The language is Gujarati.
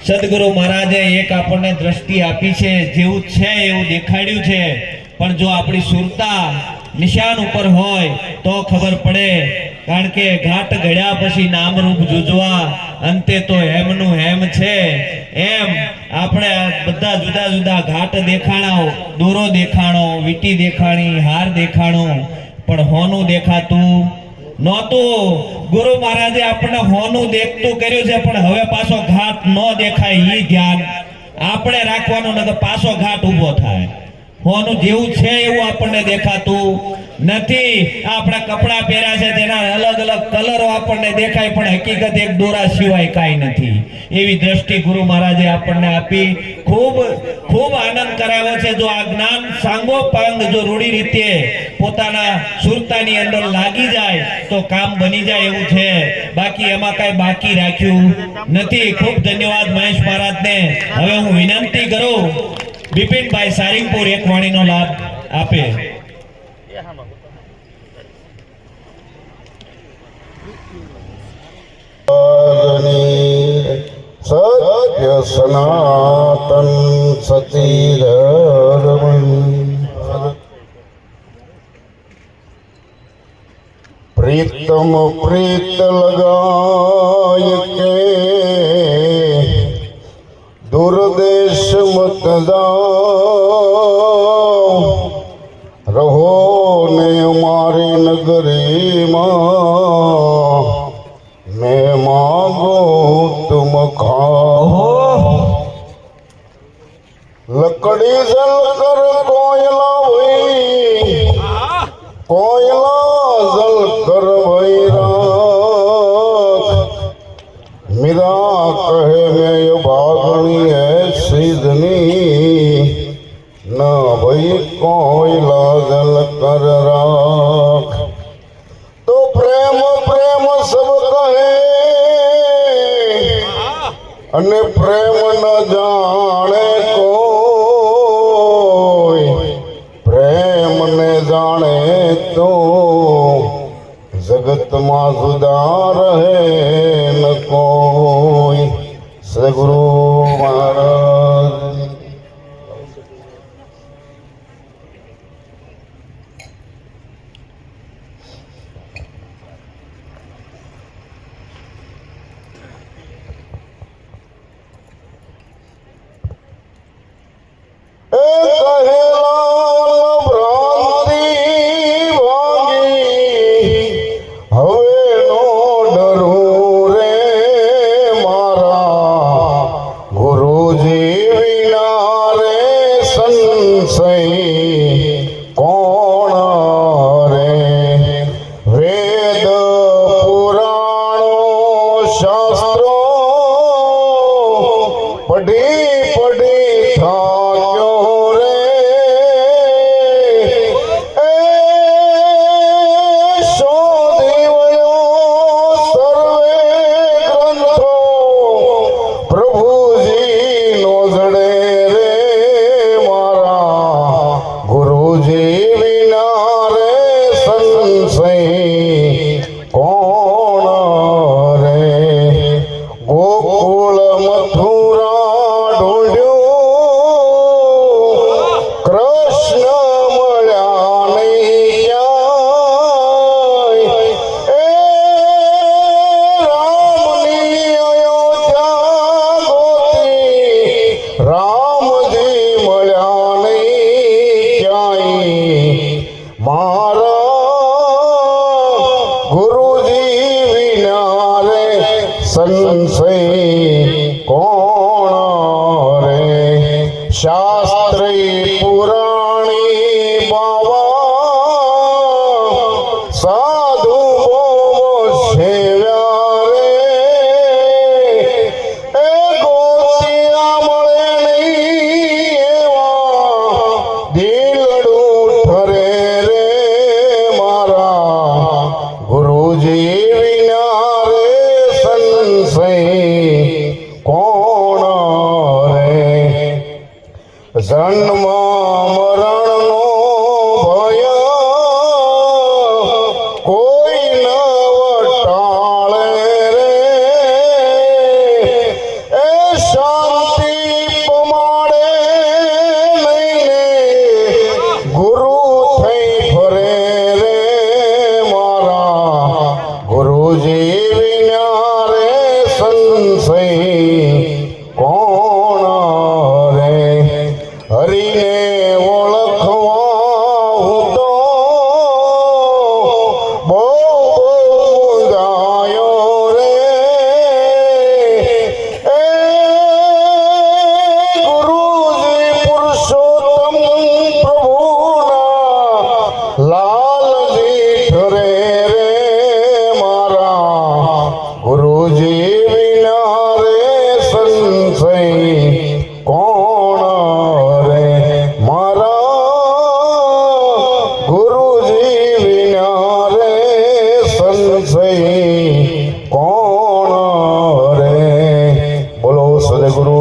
સદગુરુ મહારાજે એક આપણને દ્રષ્ટિ આપી છે, જેવું છે એવું દેખાડ્યું છે, પણ જો આપણી સુરતા નિશાન ઉપર હોય તો ખબર પડે, કારણ કે ઘાટ ઘડ્યા પછી નામરૂપ જુજવા, અંતે તો હેમનું હેમ છે. એમ આપણે બધા જુદા જુદા ઘાટ દેખાણા, દોરો દેખાણો, વીટી દેખાણી, હાર દેખાણો, પણ હોનું દેખાતું નહોતું. ગુરુ મહારાજે આપણને હોનું દેખતું કર્યું છે, પણ હવે પાછો ઘાટ ન દેખાય એ ધ્યાન આપણે રાખવાનું, નકર પાછો ઘાટ ઊભો થાય. હોનું જેવું છે એવું આપણને દેખાતું નથી. આપણા કપડા પહેર્યા છે તેના અલગ અલગ કલરો આપણને દેખાય, પણ હકીકત એક દોરા સિવાય કાંઈ નથી. એવી દ્રષ્ટિ ગુરુ મહારાજે આપણને આપી. ખૂબ ખૂબ આનંદ કરાવ્યો છે. જો આ જ્ઞાન સાંગોપાંગ જો રૂઢી રીતે પોતાના સુરતાની અંદર લાગી જાય તો કામ બની જાય એવું છે. બાકી એમાં કાંઈ બાકી રાખ્યું નથી. ખૂબ ધન્યવાદ મહેશ મહારાજને. હવે હું વિનંતી કરું બિપિનભાઈ સારિંગપુર એક વાણીનો લાભ આપે. સત્ય સનાતન સચિદર્મણ પ્રીતમ પ્રીત લગાય કે दुर्देश मत जाओ, रहो ने हमारी नगरी मां, मैं मांगो तुम खाओ। लकड़ी जल कर कोयला हुई, कोयला जल कर भई राख, मीरा कहे मैं ये भागनी है सीधनी, न भई कोयला जल कर राख। तो प्रेम प्रेम सब कहे, अने प्रेम न जाने कोई, प्रेम ने जाने तो जगत मां सुधार है न कोई। सदगुरु महाराज संशय कौन रे। शास्त्री पुराणी बाबा साधु सेव्या रे। ए गोतिया मळे नहीं एवा दिलडू ठरे रे मारा गुरुजी विना रे संशय कौन रे। जन्म मरण नो भय कोई न वटाळे रे। ऐसा સંશય કોણ રે હરિને ઓળખવા હું તો બહુ ગાયો રે એ ગુરુજી પુરુષોત્તમ પ્રભુના લાલજી ઠરે રે મારા ગુરુજી વિના રે સંશય કોણ રે મારા ગુરુજી વિના રે સંશય કોણ રે બોલો સદગુરુ